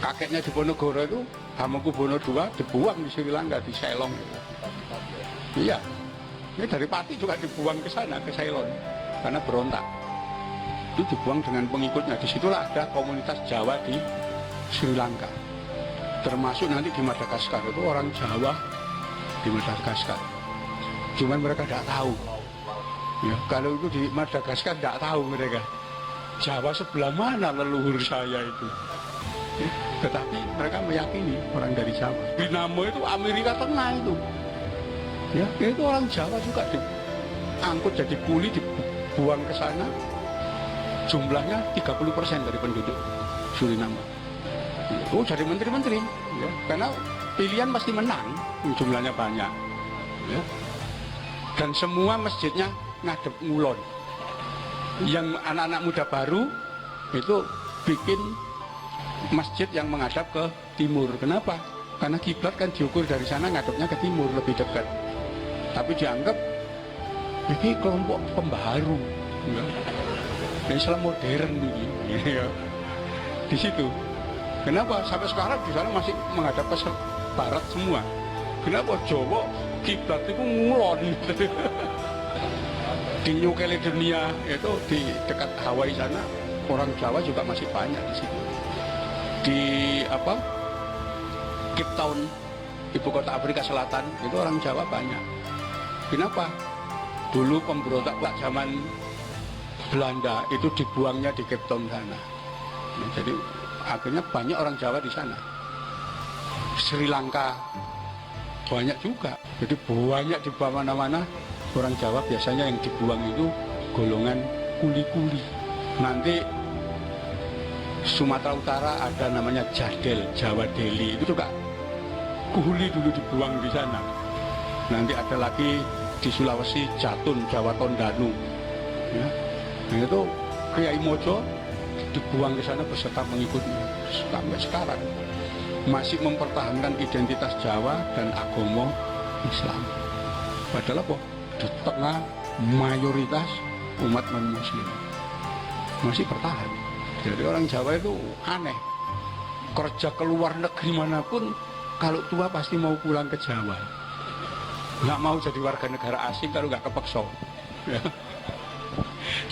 kakeknya di Ponorogo itu Hamengkubuwono II dibuang di Sri Lanka, di Ceylon. Iya, ini dari Pati juga dibuang ke sana, ke Ceylon, karena berontak. Itu dibuang dengan pengikutnya. Disitulah ada komunitas Jawa di Sri Lanka. Termasuk nanti di Madagaskar, itu orang Jawa di Madagaskar. Cuman mereka tidak tahu. Ya, kalau itu di Madagaskar tidak tahu mereka. Jawa sebelah mana leluhur saya itu. Ya, tetapi mereka meyakini orang dari Jawa. Dinamo itu Amerika Tengah itu. Ya, itu orang Jawa juga diangkut jadi kuli, dibuang ke sana. Jumlahnya 30% dari penduduk Suriname. Oh, jadi menteri-menteri, ya. Karena pilihan pasti menang, jumlahnya banyak. Ya. Dan semua masjidnya ngadep ngulon. Yang anak-anak muda baru itu bikin masjid yang menghadap ke timur. Kenapa? Karena kiblat kan diukur dari sana ngadepnya ke timur, lebih dekat. Tapi dianggap ini kelompok pembaharu, ya. Islam modern ini, ya. Di situ. Kenapa sampai sekarang di sana masih menghadap ke barat semua? Kenapa Jawa kiblat itu ngulon? Di New Caledonia itu di dekat Hawaii sana orang Jawa juga masih banyak di situ. Di apa? Cape Town, ibu kota Afrika Selatan, itu orang Jawa banyak. Kenapa? Dulu pemberontak zaman Belanda itu dibuangnya di Cape Town sana. Nah, jadi akhirnya banyak orang Jawa di sana. Sri Lanka banyak juga. Jadi banyak di mana-mana orang Jawa biasanya yang dibuang itu golongan kuli-kuli. Nanti Sumatera Utara ada namanya Jadel, Jawa Deli, itu juga kuli dulu dibuang di sana. Nanti ada lagi di Sulawesi Jatun, Jawa Tondanu. Ya. Nah itu Kiai Mojo dibuang ke sana beserta pengikutnya sampai sekarang masih mempertahankan identitas Jawa dan agama Islam. Padahal apa? Di tengah mayoritas umat non-Muslim masih bertahan. Jadi orang Jawa itu aneh. Kerja ke luar negeri manapun, kalau tua pasti mau pulang ke Jawa. Nggak mau jadi warga negara asing kalau nggak kepeksa. Ya.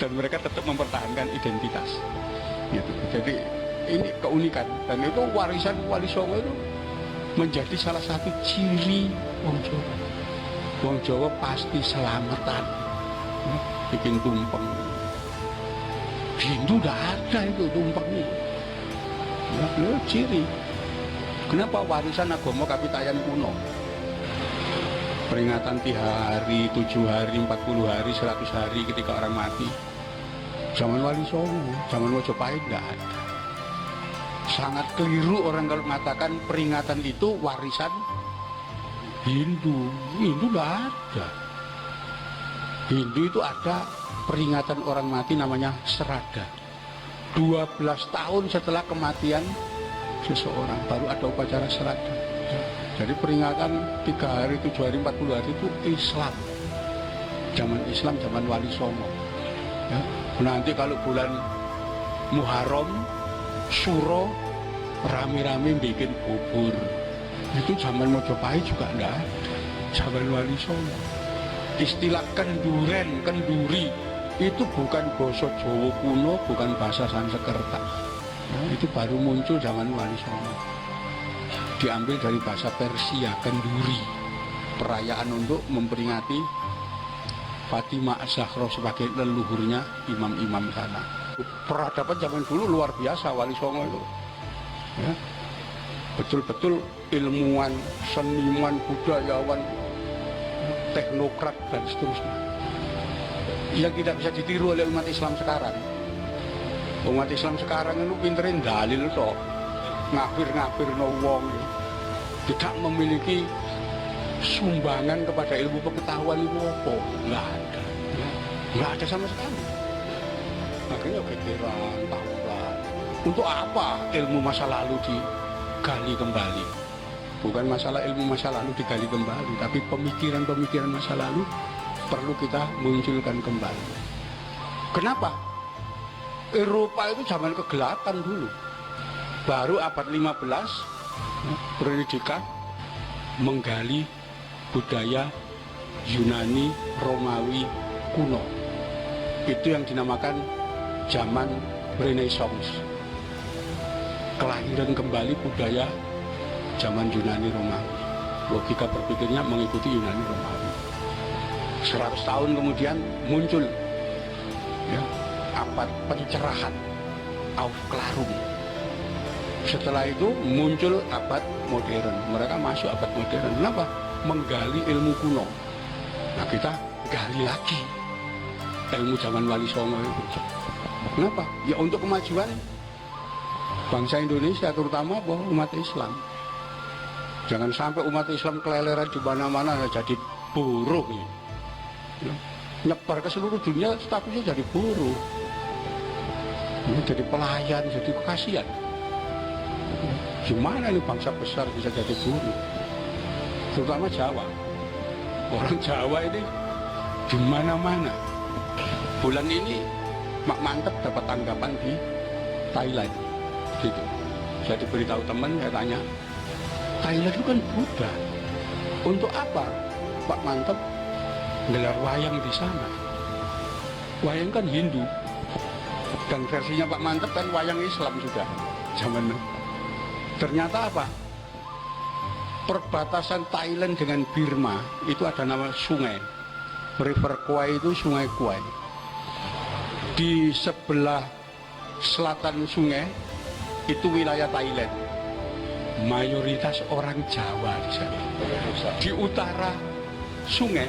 Dan mereka tetap mempertahankan identitas. Gitu. Jadi ini keunikan. Dan itu warisan Wali Songo itu menjadi salah satu ciri wong Jawa. Wong Jawa pasti selamatan. Bikin tumpeng. Hindu tidak ada itu tumpeng itu. Ya, itu ciri. Kenapa warisan agama Kapitayan kuno? Peringatan 3 hari, 7 hari, 40 hari, 100 hari ketika orang mati. Zaman Wali Songo, zaman Mojopahit tidak ada. Sangat keliru orang kalau mengatakan peringatan itu warisan Hindu. Hindu tidak ada. Hindu itu ada peringatan orang mati namanya Serada. 12 tahun setelah kematian seseorang baru ada upacara Serada. Jadi peringatan 3 hari, 7 hari, 40 hari itu Islam. Zaman zaman Wali Songo. Ya. Nanti kalau bulan Muharram, Suro, rame-rame bikin bubur. Itu zaman Mojopahit juga enggak ada. Zaman Wali Songo. Istilah kenduren, kenduri itu bukan bahasa Jawa kuno, bukan bahasa Sanskerta. Nah, itu baru muncul zaman Wali Songo. Diambil dari bahasa Persia, kenduri. Perayaan untuk memperingati Fatimah Az-Zahra sebagai leluhurnya imam-imam sana. Peradaban zaman dulu luar biasa Wali Songo itu. Ya. Betul-betul ilmuwan, seniman, budayawan, teknokrat dan seterusnya. Yang tidak bisa ditiru oleh umat Islam sekarang. Umat Islam sekarang itu pinterin dalil toh. Ngapir-ngapir no wong, tidak memiliki sumbangan kepada ilmu pengetahuan itu apa? Nggak ada, nggak ada sama sekali. Makanya pikiran, tauran. Untuk apa ilmu masa lalu digali kembali? Bukan masalah ilmu masa lalu digali kembali, tapi pemikiran-pemikiran masa lalu perlu kita munculkan kembali. Kenapa? Eropa itu zaman kegelapan dulu. Baru abad 15 Pernikahan menggali budaya Yunani Romawi kuno. Itu yang dinamakan zaman Renaissance. Kelahiran kembali budaya zaman Yunani Romawi. Logika berpikirnya mengikuti Yunani Romawi. 100 tahun kemudian muncul ya, abad pencerahan, Aufklärung. Setelah itu muncul abad modern. Mereka masuk abad modern. Kenapa? Menggali ilmu kuno. Nah, kita gali lagi ilmu zaman Wali Songo itu. Kenapa? Ya untuk kemajuan bangsa Indonesia, terutama umat Islam. Jangan sampai umat Islam keleleran di mana-mana jadi buruh. Ya. Nyebar ke seluruh dunia, statusnya jadi buruh. Jadi pelayan, jadi kasihan. Gimana ini bangsa besar bisa jadi buruh? Terutama Jawa. Orang Jawa ini di mana-mana. Bulan ini Mak Mantep dapat tanggapan di Thailand. Gitu. Saya diberitahu teman, saya tanya, Thailand itu kan Buddha. Untuk apa Pak Mantep gelar wayang di sana? Wayang kan Hindu. Dan versinya Pak Mantep kan wayang Islam juga. Zaman ternyata apa? Perbatasan Thailand dengan Burma itu ada nama sungai. River Kwai itu sungai Kwai. Di sebelah selatan sungai itu wilayah Thailand. Mayoritas orang Jawa di sana. Di utara sungai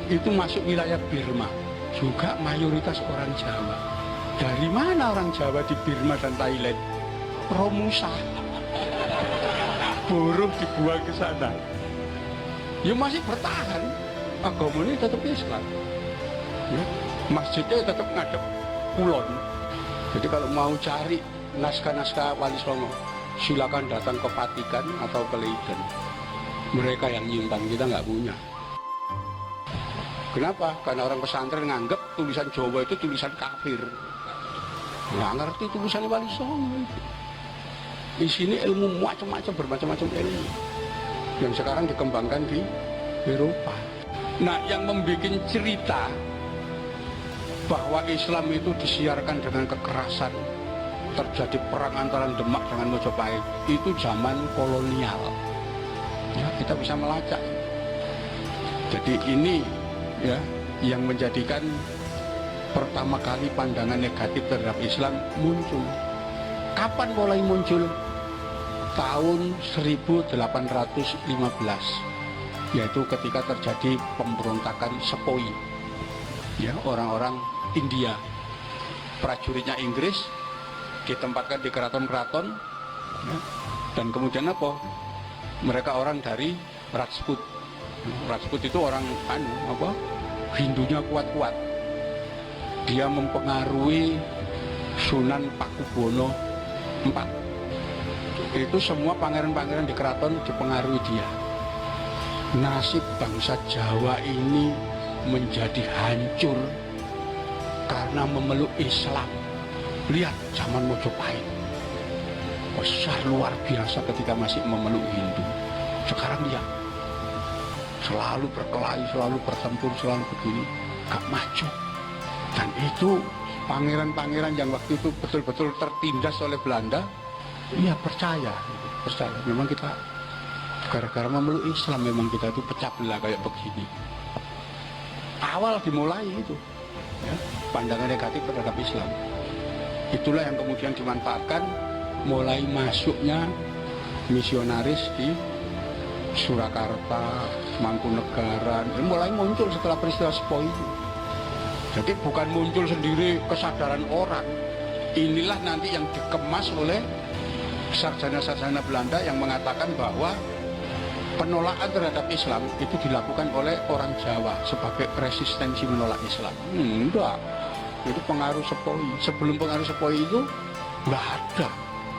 itu masuk wilayah Burma, juga mayoritas orang Jawa. Dari mana orang Jawa di Burma dan Thailand? Romusa. Buruh dibuang ke sana. Ya masih bertahan. Agama ini tetap Islam. Ya, masjidnya tetap ngadep kulon. Jadi kalau mau cari naskah-naskah Wali Songo, silakan datang ke Vatikan atau ke Leiden. Mereka yang nyimpan, kita nggak punya. Kenapa? Karena orang pesantren nganggep tulisan Jawa itu tulisan kafir. Nggak ngerti tulisan Wali Songo itu. Di sini ilmu macam-macam, bermacam-macam ilmu yang sekarang dikembangkan di Eropa. Nah, yang membuat cerita bahwa Islam itu disiarkan dengan kekerasan, terjadi perang antara Demak dengan Mojopahit, itu zaman kolonial. Ya, kita bisa melacak. Jadi ini ya yang menjadikan pertama kali pandangan negatif terhadap Islam muncul. Kapan mulai muncul? Tahun 1815, yaitu ketika terjadi pemberontakan Sepoi. Ya, orang-orang India, prajuritnya Inggris ditempatkan di keraton-keraton, ya, dan kemudian apa? Mereka orang dari Rajput. Rajput itu orang Hindunya kuat-kuat. Dia mempengaruhi Sunan Pakubono IV. Itu semua pangeran-pangeran di keraton dipengaruhi dia. Nasib bangsa Jawa ini menjadi hancur karena memeluk Islam. Lihat zaman Mojopahit, besar luar biasa ketika masih memeluk Hindu. Sekarang lihat, selalu berkelahi, selalu bertempur, selalu begini, gak maju. Dan itu pangeran-pangeran yang waktu itu betul-betul tertindas oleh Belanda, iya percaya. Memang kita gara-gara memeluk Islam, memang kita itu pecah belah kayak begini. Awal dimulai itu ya, pandangan negatif terhadap Islam. Itulah yang kemudian dimanfaatkan, mulai masuknya misionaris di Surakarta, Mangkunegaran, mulai muncul setelah peristiwa Sepoi itu. Jadi bukan muncul sendiri kesadaran orang. Inilah nanti yang dikemas oleh sarjana-sarjana Belanda yang mengatakan bahwa penolakan terhadap Islam itu dilakukan oleh orang Jawa sebagai resistensi menolak Islam. Enggak, itu pengaruh Sepoi. Sebelum pengaruh Sepoi itu nggak ada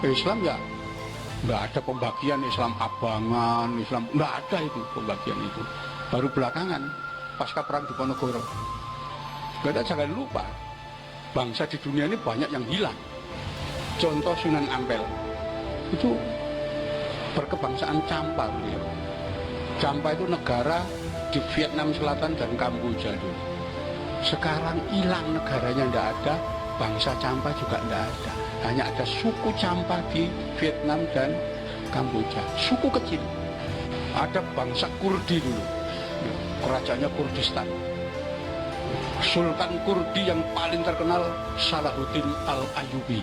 Islam, ya nggak ada pembagian Islam abangan, Islam nggak ada itu pembagian itu. Baru belakangan pasca perang Diponegoro. Kita jangan lupa bangsa di dunia ini banyak yang hilang. Contoh Sunan Ampel. itu berkebangsaan Champa beliau. Champa itu negara di Vietnam Selatan dan Kamboja dulu. Sekarang hilang negaranya, tidak ada. Bangsa Champa juga tidak ada. Hanya ada suku Champa di Vietnam dan Kamboja. Suku kecil. Ada bangsa Kurdi dulu. Kerajaannya Kurdistan. Sultan Kurdi yang paling terkenal Salahuddin Al-Ayyubi.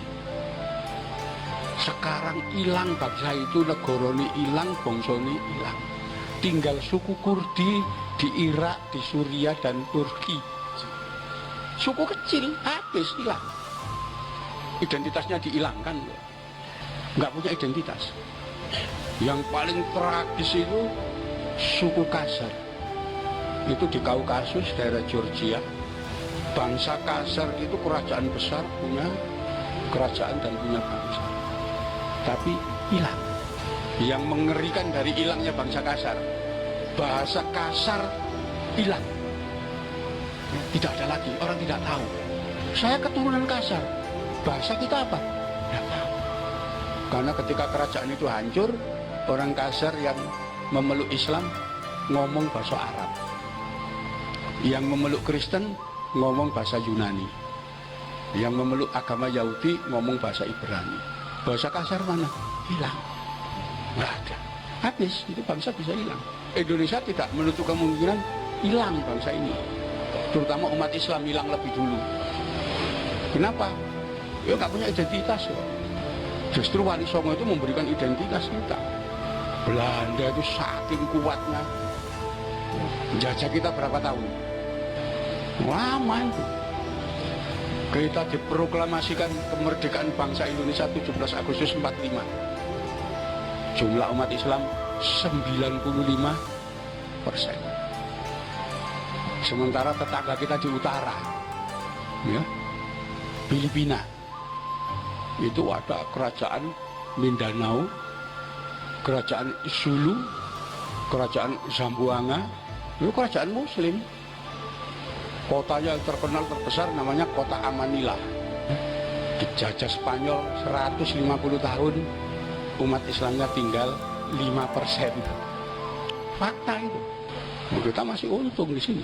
Sekarang hilang bangsa itu, negara ini hilang, bangsa ini hilang. Tinggal suku Kurdi di Irak, di Suriah dan Turki. Suku kecil, habis, hilang. Identitasnya dihilangkan. Nggak punya identitas. Yang paling tragis itu suku Khazar. Itu di Kaukasus, daerah Georgia. Bangsa Khazar itu kerajaan besar, punya kerajaan dan punya bangsa. Tapi hilang. Yang mengerikan dari hilangnya bangsa Khazar, bahasa Khazar hilang. Tidak ada lagi, orang tidak tahu. Saya keturunan Khazar, bahasa kita apa? Tidak tahu. Karena ketika kerajaan itu hancur, orang Khazar yang memeluk Islam ngomong bahasa Arab. Yang memeluk Kristen ngomong bahasa Yunani. Yang memeluk agama Yahudi ngomong bahasa Ibrani. Bahasa Khazar mana? Hilang. Nggak ada. Habis, itu bangsa bisa hilang. Indonesia tidak menutup kemungkinan hilang bangsa ini. Terutama umat Islam hilang lebih dulu. Kenapa? Ya nggak punya identitas. Ya. Justru Wali Songo itu memberikan identitas kita. Belanda itu saking kuatnya. Menjajah kita berapa tahun? Lama itu. Kita diproklamasikan kemerdekaan bangsa Indonesia 17 Agustus 45. Jumlah umat Islam 95%. Sementara tetangga kita di utara, ya, Filipina, itu ada kerajaan Mindanao, kerajaan Sulu, kerajaan Zamboanga, itu kerajaan Muslim. Kotanya terkenal terbesar namanya kota Amanila. Dijajah Spanyol 150 tahun, umat Islamnya tinggal 5%. Fakta itu. Kita masih untung di sini.